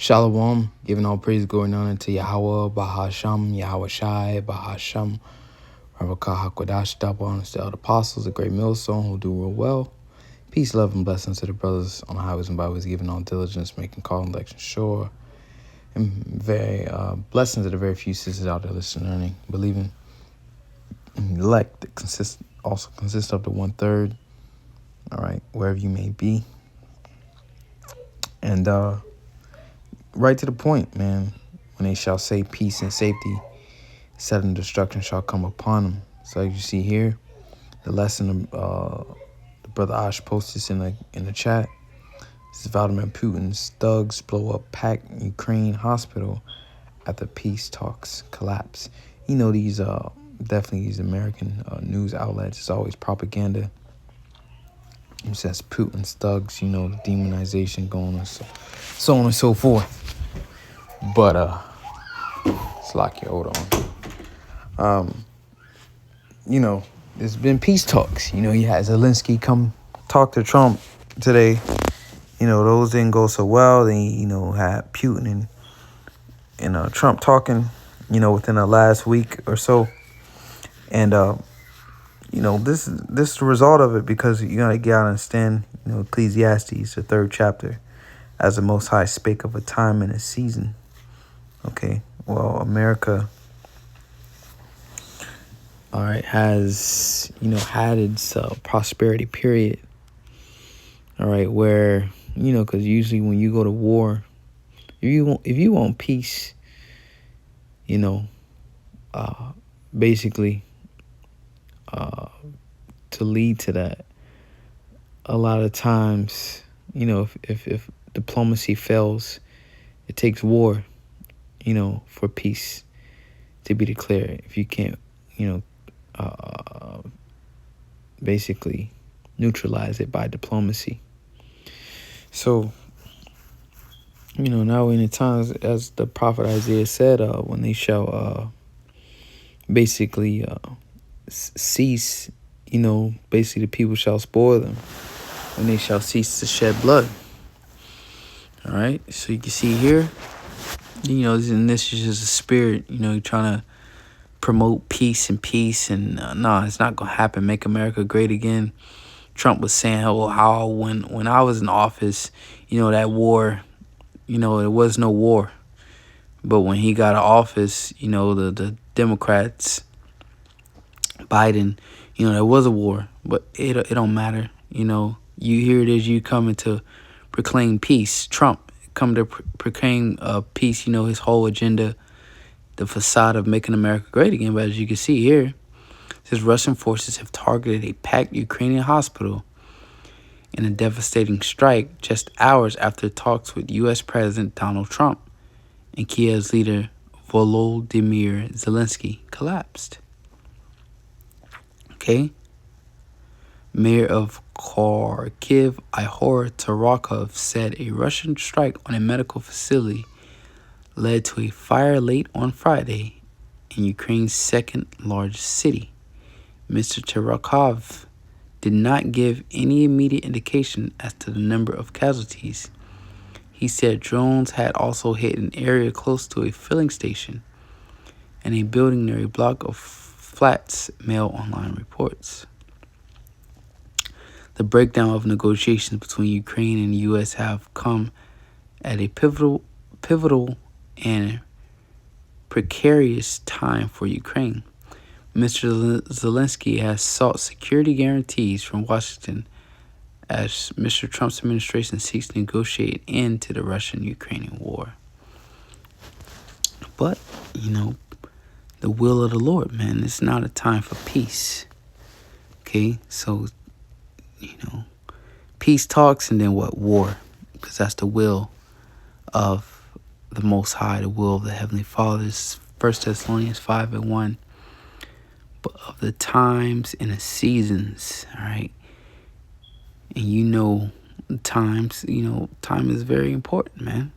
Shalom, giving all praise, glory, and honor to Yahweh, Bahasham, Yahweh Shai, Bahasham, Ravakah HaKodash, double honors to all the apostles, a great millstone who do real well. Peace, love, and blessings to the brothers on the highways and byways, giving all diligence, making call and election sure. And very blessings to the very few sisters out there listening, learning, believing, and elect that also consists of the 1/3. All right, wherever you may be. And right to the point, man. When they shall say peace and safety, sudden destruction shall come upon them. So as you see here, the lesson the brother Ash posted this in the chat. This is Vladimir Putin's thugs blow up packed Ukraine hospital after peace talks collapse. You know, these definitely these American news outlets, it's always propaganda. It says Putin's thugs, you know, the demonization going on, so on and so forth. But Slakia, hold on. You know, there's been peace talks. You know, you had Zelensky come talk to Trump today. You know, those didn't go so well. They, you know, had Putin and Trump talking, you know, within the last week or so. And you know, this is the result of it, because you gotta get out and understand, you know, Ecclesiastes, the 3rd chapter, as the Most High spake of a time and a season. Okay, well, America, all right, has, you know, had its prosperity period. All right, where, you know, because usually when you go to war, if you want peace, you know, basically, to lead to that, a lot of times, you know, if diplomacy fails, it takes war, you know, for peace to be declared. If you can't, you know, basically neutralize it by diplomacy. So, you know, now in the times, as the prophet Isaiah said, when they shall basically cease, you know, basically the people shall spoil them, when they shall cease to shed blood. All right, so you can see here, you know, and this is just a spirit, you know, trying to promote peace, and no, it's not gonna happen. Make America great again. Trump was saying how when I was in office, you know, that war, you know, there was no war. But when he got in office, you know, the Democrats, Biden, you know, there was a war. But it don't matter. You know, here it is, you coming to proclaim peace. Trump come to proclaim peace, you know, his whole agenda, the facade of making America great again. But as you can see here, it says Russian forces have targeted a packed Ukrainian hospital in a devastating strike just hours after talks with U.S. President Donald Trump and Kiev's leader Volodymyr Zelensky collapsed. Okay. Mayor of Kharkiv, Ihor Tarakov, said a Russian strike on a medical facility led to a fire late on Friday in Ukraine's second largest city. Mr. Tarakov did not give any immediate indication as to the number of casualties. He said drones had also hit an area close to a filling station and a building near a block of flats, Mail Online reports. The breakdown of negotiations between Ukraine and the U.S. have come at a pivotal and precarious time for Ukraine. Mr. Zelensky has sought security guarantees from Washington as Mr. Trump's administration seeks to negotiate an end to the Russian-Ukrainian war. But, you know, the will of the Lord, man, it's not a time for peace. Okay, so, you know, peace talks and then what? War. Because that's the will of the Most High, the will of the Heavenly Father. 1 Thessalonians 5:1. But of the times and the seasons, all right? And you know, times, you know, time is very important, man.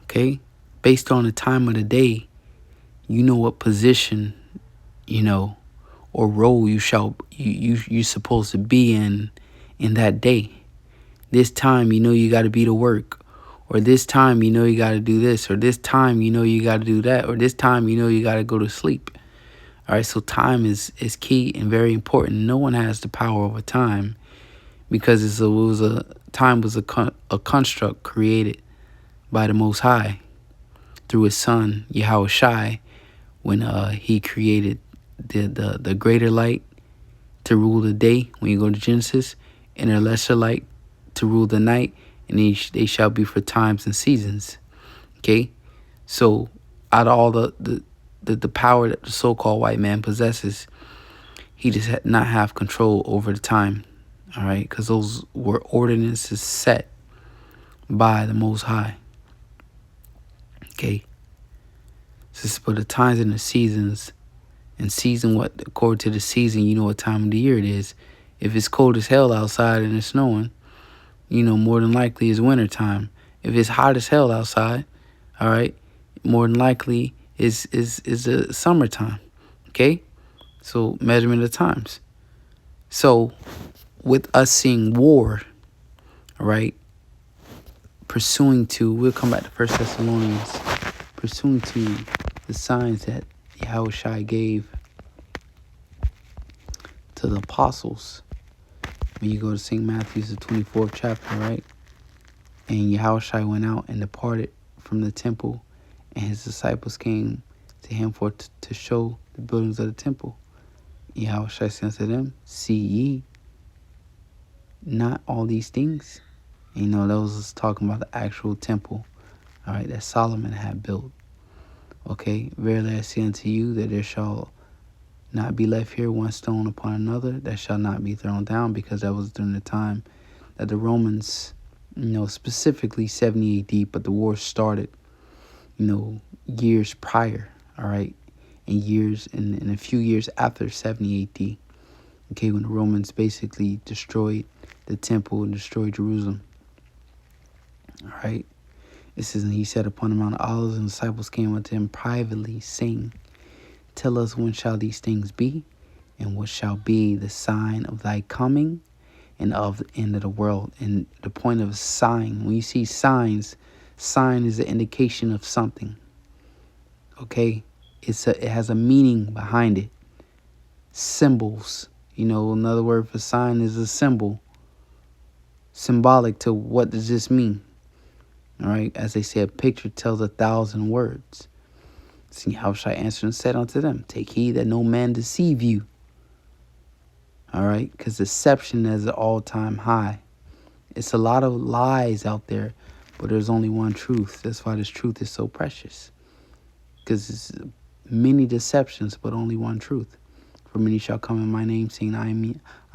Okay? Based on the time of the day, you know what position, you know, or role you're supposed to be in that day. This time, you know, you got to be to work, Or this time, you know, you got to do this. Or this time, you know, you got to do that. Or this time, you know, you got to go to sleep. All right, so time is key and very important. No one has the power over time because time was a construct created by the Most High through His Son Yahweh Shai when He created the greater light to rule the day when you go to Genesis, and a lesser light to rule the night, and they shall be for times and seasons. Okay, so out of all the power that the so-called white man possesses, he does not have control over the time. All right, because those were ordinances set by the Most High. Okay, so for the times and the seasons, and season what according to the season, you know what time of the year it is. If it's cold as hell outside and it's snowing, you know, more than likely it's winter time. If it's hot as hell outside, all right, more than likely is the summertime. Okay, so measurement of times. So with us seeing war, all right, pursuing to, we'll come back to 1 Thessalonians, pursuing to the signs that Yahweh Shai gave to the apostles. When you go to St. Matthew's, the 24th chapter, right? And Yahushua went out and departed from the temple, and his disciples came to him to show the buildings of the temple. Yahushua said to them, see ye not all these things? And, you know, that was talking about the actual temple, all right, that Solomon had built. Okay, verily I say unto you that there shall not be left here one stone upon another that shall not be thrown down, because that was during the time that the Romans, you know, specifically 70 AD, but the war started, you know, years prior, all right, and a few years after 70 AD, okay, when the Romans basically destroyed the temple and destroyed Jerusalem, all right. It says, and he said upon the Mount of Olives, and the disciples came unto him privately, saying, tell us when shall these things be, and what shall be the sign of thy coming and of the end of the world. And the point of a sign, when you see signs, sign is an indication of something. Okay, it has a meaning behind it. Symbols, you know, another word for sign is a symbol, symbolic to what does this mean. All right, as they say, a picture tells 1,000 words. See, how shall I answer and said unto them, take heed that no man deceive you. All right, because deception is an all-time high. It's a lot of lies out there, but there's only one truth. That's why this truth is so precious, because it's many deceptions, but only one truth. For many shall come in my name, saying, I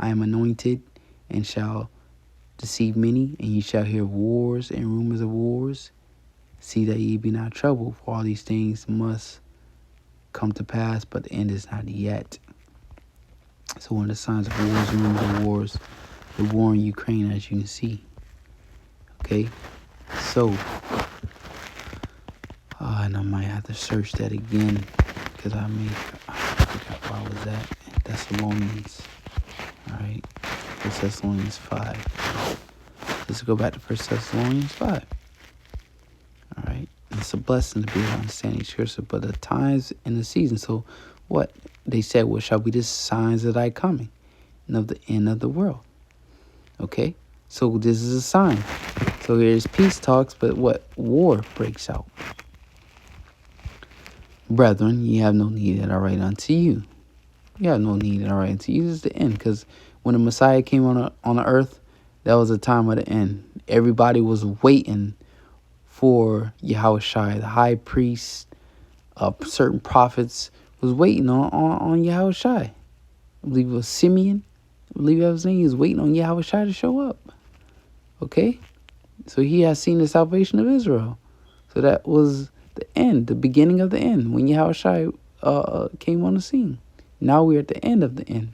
am anointed, and shall deceive many, and ye shall hear of wars and rumors of wars. See that ye be not troubled, for all these things must come to pass, but the end is not yet. So one of the signs of wars and rumors of wars, the war in Ukraine, as you can see. Okay, so, and I might have to search that again, because I forgot where I was at. Thessalonians, all right, 1 Thessalonians 5. Let's go back to 1 Thessalonians 5. All right. It's a blessing to be able to understand each scripture, but the times and the season. So what? They said, what shall be the signs of thy coming and of the end of the world? Okay. So this is a sign. So here's peace talks, but what? War breaks out. Brethren, ye have no need that I write unto you. You have no need that I write unto you. This is the end, because when the Messiah came on the earth, that was the time of the end. Everybody was waiting for Yahweh Shai, the high priest, certain prophets was waiting on Yahweh Shai. I believe it was Simeon. I believe that was his name. He was waiting on Yahweh Shai to show up. Okay? So he has seen the salvation of Israel. So that was the end, the beginning of the end, when Yahweh Shai came on the scene. Now we're at the end of the end.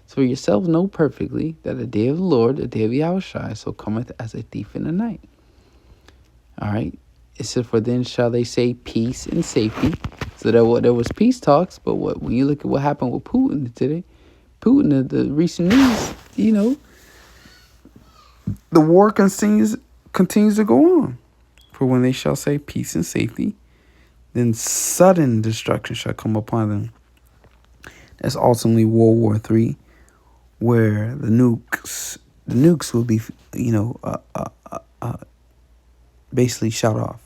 So yourselves know perfectly that the day of the Lord, the day of Yahweh Shai, so cometh as a thief in the night. All right. It said, for then shall they say peace and safety. So there was peace talks, but when you look at what happened with Putin today, Putin, the recent news, you know, the war continues to go on. For when they shall say peace and safety, then sudden destruction shall come upon them. That's ultimately World War III, where the nukes will be, basically shut off.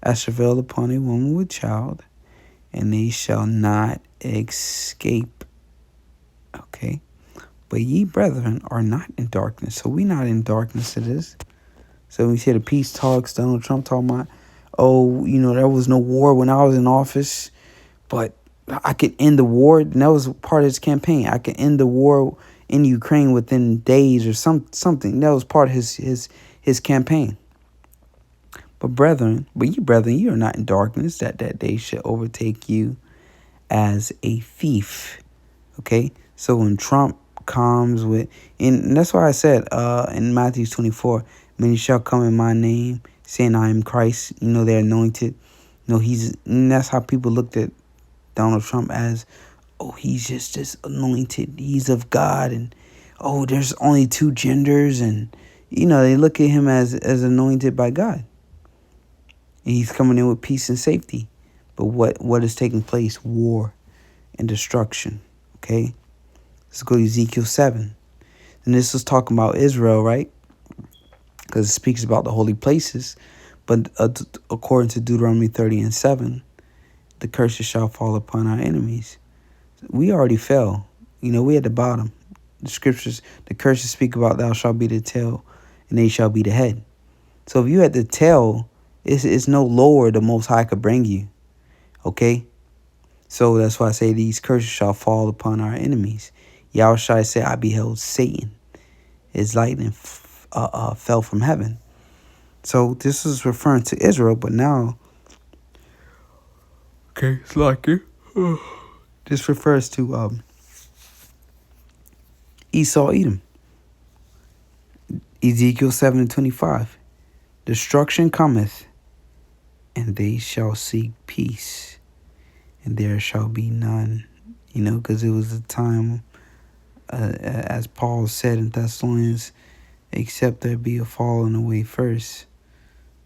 As travail upon a woman with child, and they shall not escape. Okay? But ye, brethren, are not in darkness. So we not in darkness to this. So we see the peace talks, Donald Trump talking about, there was no war when I was in office, but I could end the war. And that was part of his campaign. I could end the war in Ukraine within days or something. That was part of his campaign. But ye brethren, you are not in darkness, that day should overtake you as a thief. Okay? So when Trump comes with, and that's why I said in Matthew 24, many shall come in my name, saying I am Christ. They're anointed. And that's how people looked at Donald Trump as, he's just this anointed. He's of God. And, there's only two genders. And, they look at him as anointed by God. And he's coming in with peace and safety. But what is taking place? War and destruction. Okay? Let's go to Ezekiel 7. And this was talking about Israel, right? Because it speaks about the holy places. But according to Deuteronomy 30:7, the curses shall fall upon our enemies. We already fell. We at the bottom. The curses speak about thou shalt be the tail, and they shall be the head. So if you at the tail, it's no lower the Most High could bring you. Okay? So that's why I say these curses shall fall upon our enemies. Yahushua said, I beheld Satan. His lightning fell from heaven. So this is referring to Israel, but now, okay, it's like it. This refers to Esau, Edom. Ezekiel 7:25. Destruction cometh, and they shall seek peace, and there shall be none. Because it was a time, as Paul said in Thessalonians, except there be a falling away first.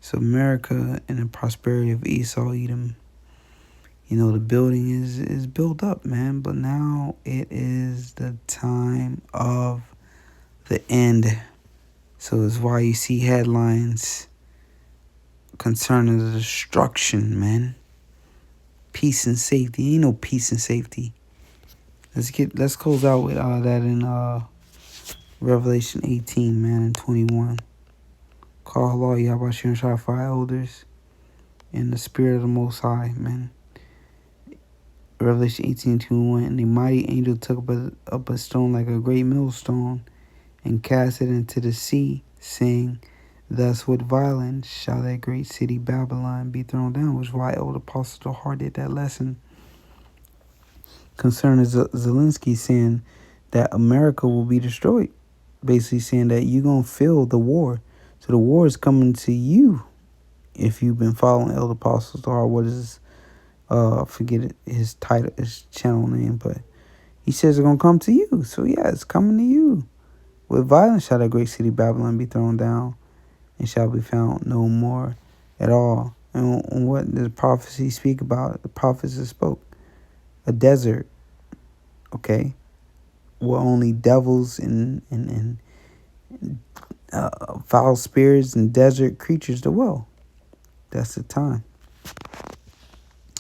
So America and the prosperity of Esau, Edom, the building is built up, man. But now it is the time of the end. So it's why you see headlines concerning the destruction, man. Peace and safety. Ain't no peace and safety. Let's close out with that in Revelation 18, man, and 21. Call Allah Yahweh and Shah for our elders in the spirit of the Most High, man. Revelation 18:21. And a mighty angel took up a stone like a great millstone and cast it into the sea, saying, thus with violence shall that great city Babylon be thrown down. Which is why old Apostle Hart did that lesson concerning Zelensky, saying that America will be destroyed. Basically saying that you're going to feel the war. So the war is coming to you. If you've been following Elder Apostle Hart, what is forget his title, his channel name, but he says it's going to come to you. So yeah, it's coming to you. With violence shall that great city Babylon be thrown down, and shall be found no more at all. And what does prophecy speak about? The prophets spoke. A desert, okay, where only devils and foul spirits and desert creatures dwell. That's the time.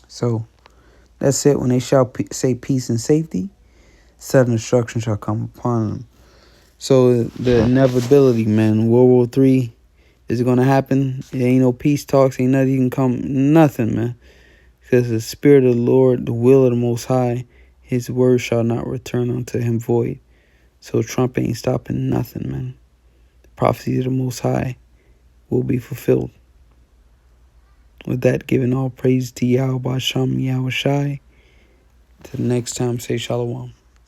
So that's it. When they shall say peace and safety, sudden destruction shall come upon them. So the inevitability, man. World War III is going to happen. It ain't no peace talks. Ain't nothing can come. Nothing, man. Because the Spirit of the Lord, the will of the Most High, His word shall not return unto Him void. So Trump ain't stopping nothing, man. The prophecies of the Most High will be fulfilled. With that, giving all praise to Yahweh Shem Yahweh Shai. Till next time, say Shalom.